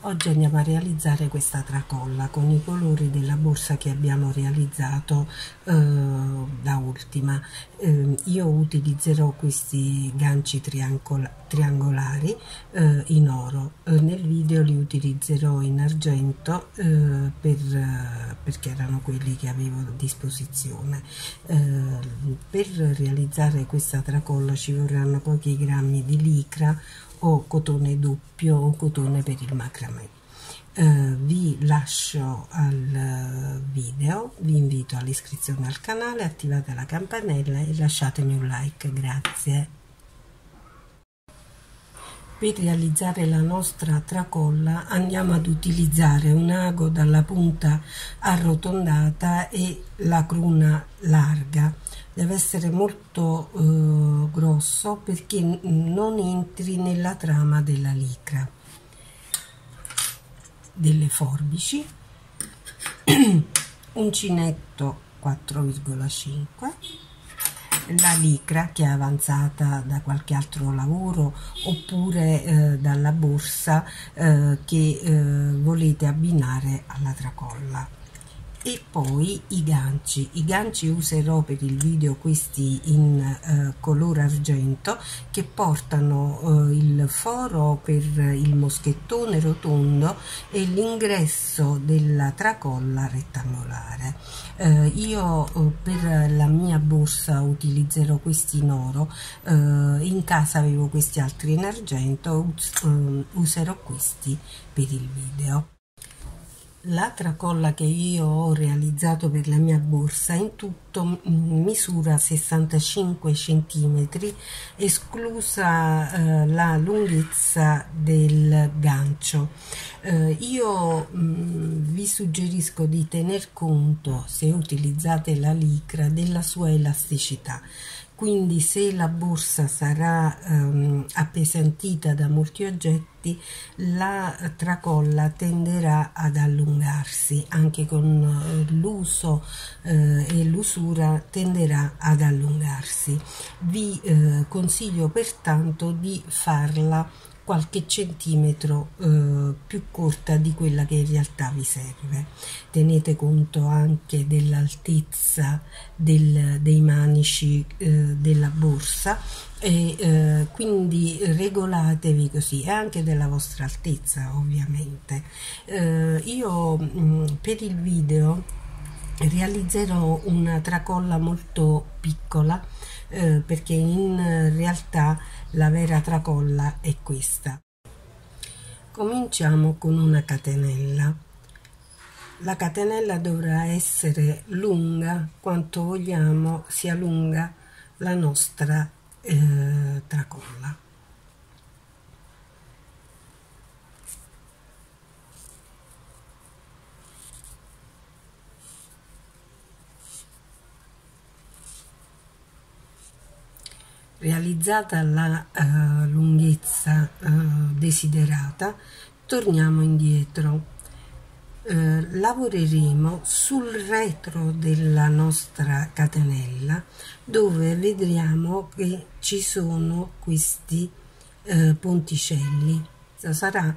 Oggi andiamo a realizzare questa tracolla con i colori della borsa che abbiamo realizzato da ultima. Io utilizzerò questi ganci triangolari in oro. Nel video li utilizzerò in argento perché erano quelli che avevo a disposizione. Per realizzare questa tracolla ci vorranno pochi grammi di licra o cotone doppio o cotone per il macramè. Vi lascio al video, vi invito all'iscrizione al canale, attivate la campanella e lasciatemi un like, grazie. Per realizzare la nostra tracolla andiamo ad utilizzare un ago dalla punta arrotondata e la cruna larga. Deve essere molto grosso perché non entri nella trama della licra. Delle forbici, uncinetto 4,5, la licra che è avanzata da qualche altro lavoro oppure dalla borsa che volete abbinare alla tracolla. E poi i ganci userò per il video questi in color argento che portano il foro per il moschettone rotondo e l'ingresso della tracolla rettangolare. Io per la mia borsa utilizzerò questi in oro, in casa avevo questi altri in argento, userò questi per il video. La tracolla che io ho realizzato per la mia borsa in tutto misura 65 cm, esclusa la lunghezza del gancio. Io vi suggerisco di tener conto, se utilizzate la licra, della sua elasticità. Quindi se la borsa sarà appesantita da molti oggetti, la tracolla tenderà ad allungarsi, anche con l'uso e l'usura tenderà ad allungarsi. Vi consiglio pertanto di farla qualche centimetro più corta di quella che in realtà vi serve. Tenete conto anche dell'altezza dei manici della borsa e quindi regolatevi così, e anche della vostra altezza ovviamente. Io per il video realizzerò una tracolla molto piccola perché in realtà la vera tracolla è questa. Cominciamo con una catenella. La catenella dovrà essere lunga quanto vogliamo sia lunga la nostra tracolla. Realizzata la lunghezza desiderata, torniamo indietro. Lavoreremo sul retro della nostra catenella, dove vedremo che ci sono questi ponticelli. Sarà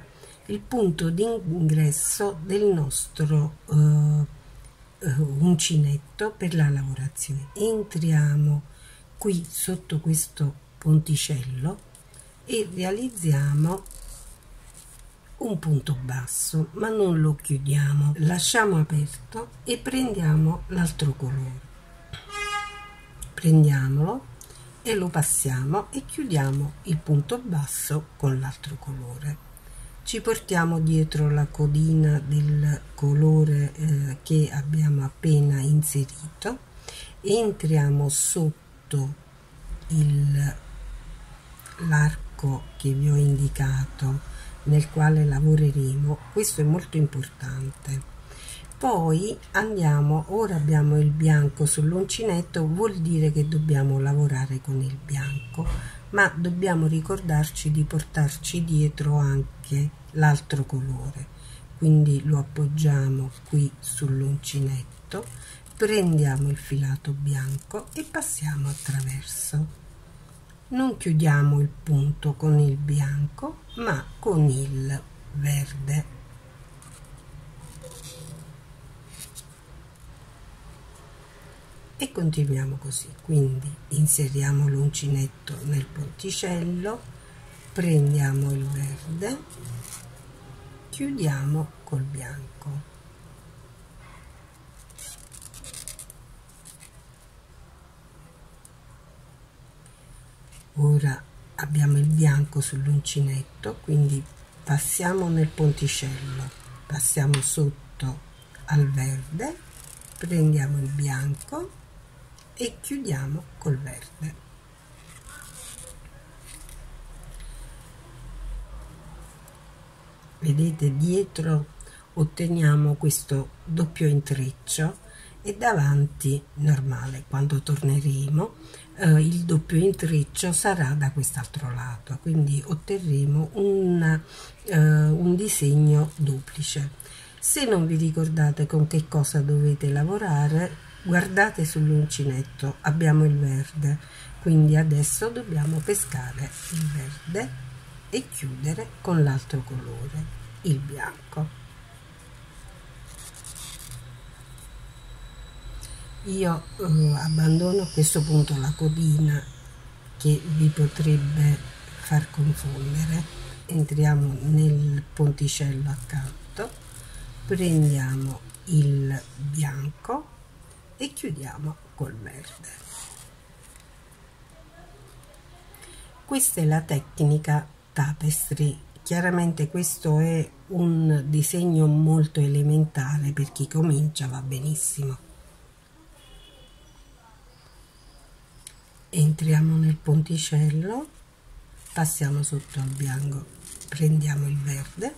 il punto di ingresso del nostro uncinetto per la lavorazione. Entriamo qui sotto questo ponticello e realizziamo un punto basso, ma non lo chiudiamo, lasciamo aperto e prendiamo l'altro colore, prendiamolo e lo passiamo e chiudiamo il punto basso con l'altro colore. Ci portiamo dietro la codina del colore che abbiamo appena inserito, entriamo sotto l'arco che vi ho indicato nel quale lavoreremo. Questo è molto importante. Poi andiamo, ora abbiamo il bianco sull'uncinetto, vuol dire che dobbiamo lavorare con il bianco, ma dobbiamo ricordarci di portarci dietro anche l'altro colore. Quindi lo appoggiamo qui sull'uncinetto, prendiamo il filato bianco e passiamo attraverso. Non chiudiamo il punto con il bianco, ma con il verde. e continuiamo così. Quindi inseriamo l'uncinetto nel ponticello, prendiamo il verde, chiudiamo col bianco. Ora abbiamo il bianco sull'uncinetto, quindi passiamo nel ponticello, passiamo sotto al verde, prendiamo il bianco e chiudiamo col verde. Vedete, dietro otteniamo questo doppio intreccio e davanti normale. Quando torneremo il doppio intreccio sarà da quest'altro lato, quindi otterremo un disegno duplice. Se non vi ricordate con che cosa dovete lavorare, guardate sull'uncinetto, abbiamo il verde, quindi adesso dobbiamo pescare il verde e chiudere con l'altro colore, il bianco. Io abbandono a questo punto la codina che vi potrebbe far confondere. Entriamo nel ponticello accanto, prendiamo il bianco e chiudiamo col verde. Questa è la tecnica tapestry. Chiaramente questo è un disegno molto elementare, per chi comincia va benissimo. Entriamo nel ponticello, passiamo sotto al bianco, prendiamo il verde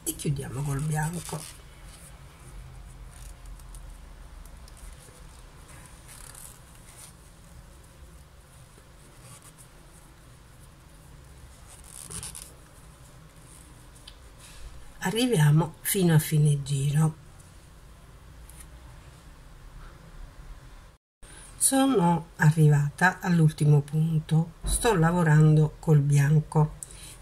e chiudiamo col bianco. Arriviamo fino a fine giro. Sono arrivata all'ultimo punto, sto lavorando col bianco,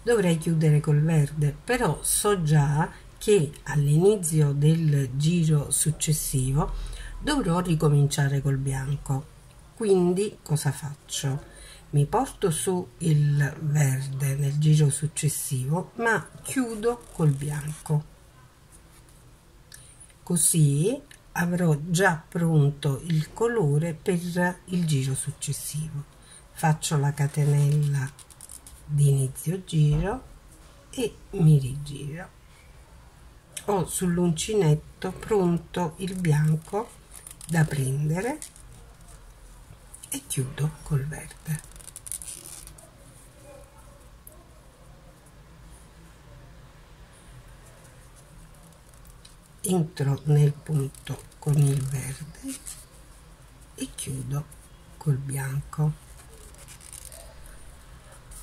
dovrei chiudere col verde, però so già che all'inizio del giro successivo dovrò ricominciare col bianco. Quindi cosa faccio? Mi porto su il verde nel giro successivo, ma chiudo col bianco, così avrò già pronto il colore per il giro successivo. Faccio la catenella di inizio giro e mi rigiro. Ho sull'uncinetto pronto il bianco da prendere e chiudo col verde. Entro nel punto con il verde e chiudo col bianco.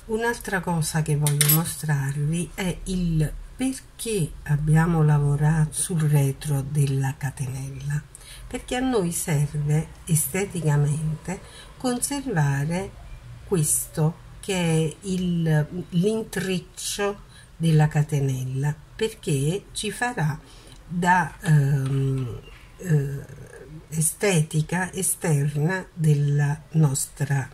Un'altra cosa che voglio mostrarvi è il perché abbiamo lavorato sul retro della catenella, perché a noi serve esteticamente conservare questo che è l'intreccio della catenella, perché ci farà da estetica esterna della nostra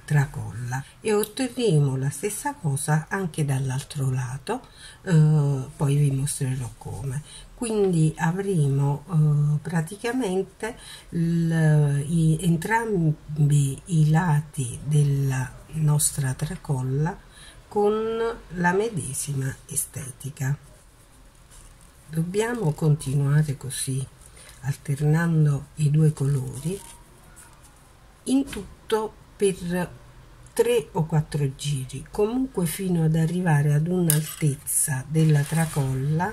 tracolla, e otterremo la stessa cosa anche dall'altro lato, poi vi mostrerò come. Quindi avremo praticamente entrambi i lati della nostra tracolla con la medesima estetica. Dobbiamo continuare così, alternando i due colori, in tutto per 3 o 4 giri, comunque fino ad arrivare ad un'altezza della tracolla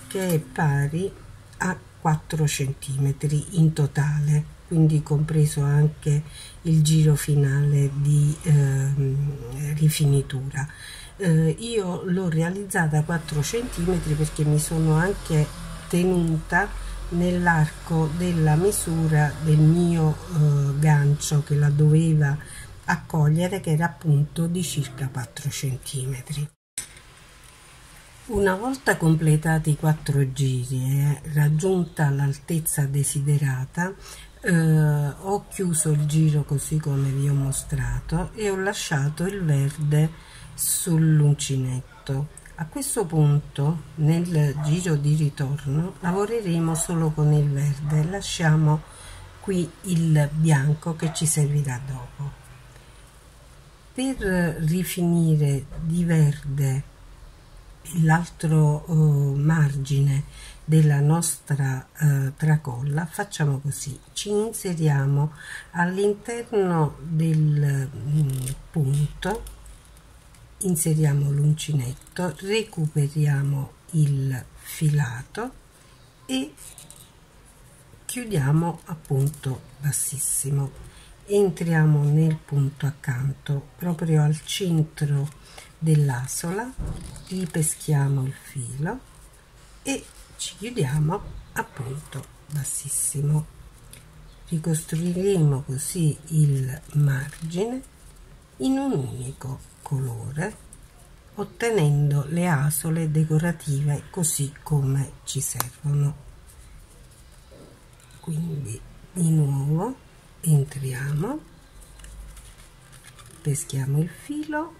che è pari a 4 cm in totale, quindi compreso anche il giro finale di rifinitura. Io l'ho realizzata a 4 cm perché mi sono anche tenuta nell'arco della misura del mio gancio che la doveva accogliere, che era appunto di circa 4 cm. Una volta completati i 4 giri e raggiunta l'altezza desiderata, ho chiuso il giro così come vi ho mostrato e ho lasciato il verde sull'uncinetto. A questo punto, nel giro di ritorno, lavoreremo solo con il verde, lasciamo qui il bianco che ci servirà dopo. Per rifinire di verde l'altro margine della nostra tracolla, facciamo così: ci inseriamo all'interno del punto, inseriamo l'uncinetto, recuperiamo il filato e chiudiamo a punto bassissimo. Entriamo nel punto accanto, proprio al centro dell'asola, ripeschiamo il filo e ci chiudiamo a punto bassissimo. Ricostruiremo così il margine in un unico colore, ottenendo le asole decorative così come ci servono. Quindi di nuovo entriamo, peschiamo il filo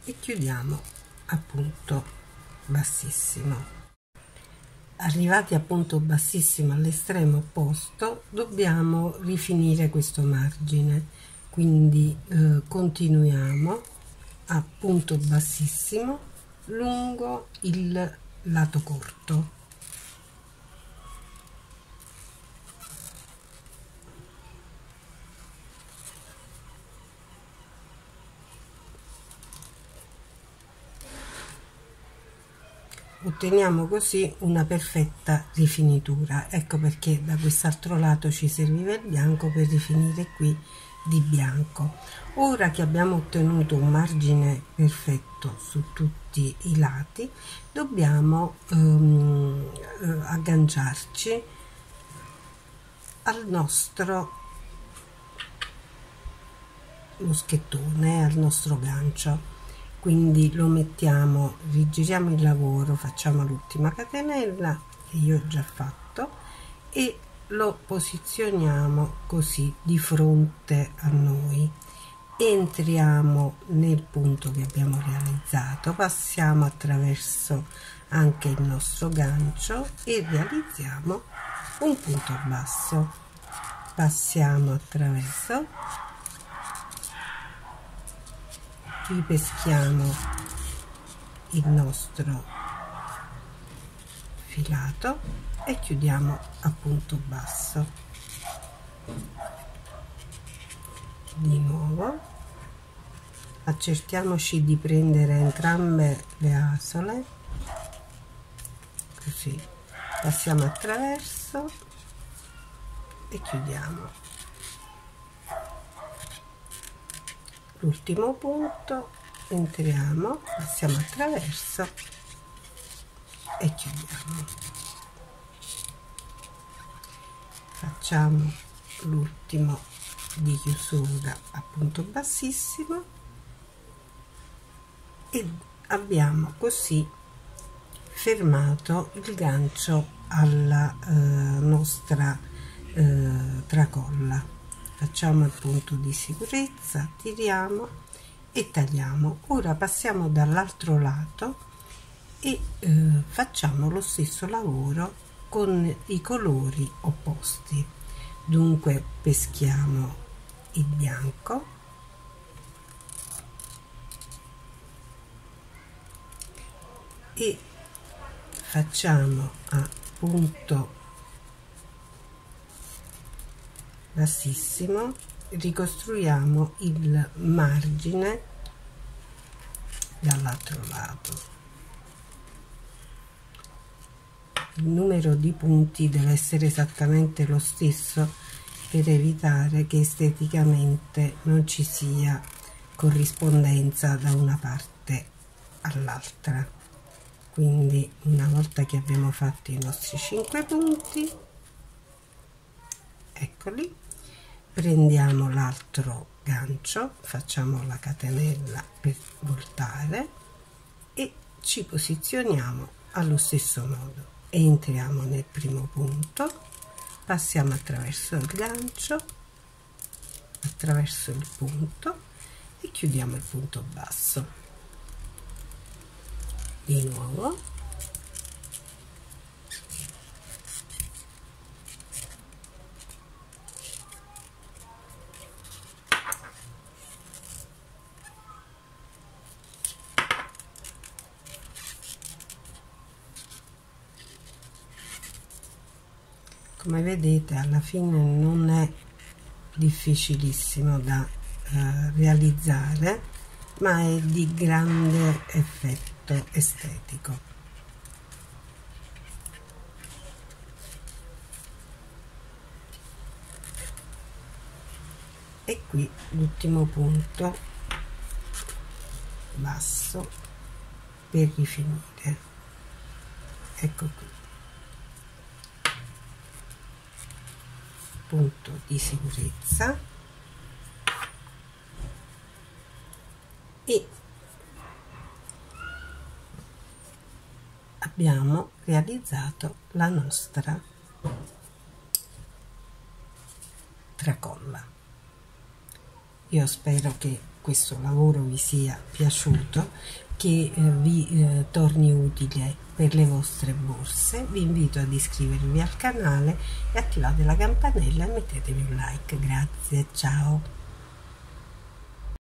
e chiudiamo a punto bassissimo. Arrivati a punto bassissimo all'estremo opposto, dobbiamo rifinire questo margine, quindi continuiamo a punto bassissimo lungo il lato corto. Otteniamo così una perfetta rifinitura. Ecco perché da quest'altro lato ci serviva il bianco per rifinire qui di bianco. Ora che abbiamo ottenuto un margine perfetto su tutti i lati, dobbiamo agganciarci al nostro moschettone, al nostro gancio. Quindi lo mettiamo, rigiriamo il lavoro, facciamo l'ultima catenella che io ho già fatto e lo posizioniamo così di fronte a noi. Entriamo nel punto che abbiamo realizzato, passiamo attraverso anche il nostro gancio e realizziamo un punto basso. Passiamo attraverso, ripeschiamo il nostro filato e chiudiamo a punto basso. Di nuovo accertiamoci di prendere entrambe le asole, così passiamo attraverso e chiudiamo. L'ultimo punto, entriamo, passiamo attraverso e chiudiamo. Facciamo l'ultimo di chiusura a punto bassissimo e abbiamo così fermato il gancio alla nostra tracolla. Facciamo il punto di sicurezza, tiriamo e tagliamo. Ora passiamo dall'altro lato e facciamo lo stesso lavoro con i colori opposti. Dunque peschiamo il bianco e facciamo a punto bassissimo, ricostruiamo il margine dall'altro lato. Il numero di punti deve essere esattamente lo stesso per evitare che esteticamente non ci sia corrispondenza da una parte all'altra. Quindi una volta che abbiamo fatto i nostri 5 punti, eccoli, prendiamo l'altro gancio, facciamo la catenella per voltare e ci posizioniamo allo stesso modo. Entriamo nel primo punto, passiamo attraverso il gancio, attraverso il punto e chiudiamo il punto basso. Di nuovo come vedete alla fine non è difficilissimo da realizzare, ma è di grande effetto estetico. E qui l'ultimo punto basso per rifinire. Ecco qui, punto di sicurezza, e abbiamo realizzato la nostra tracolla. Io spero che questo lavoro vi sia piaciuto, che vi torni utile per le vostre borse. Vi invito ad iscrivervi al canale e attivate la campanella e mettetevi un like. Grazie, ciao!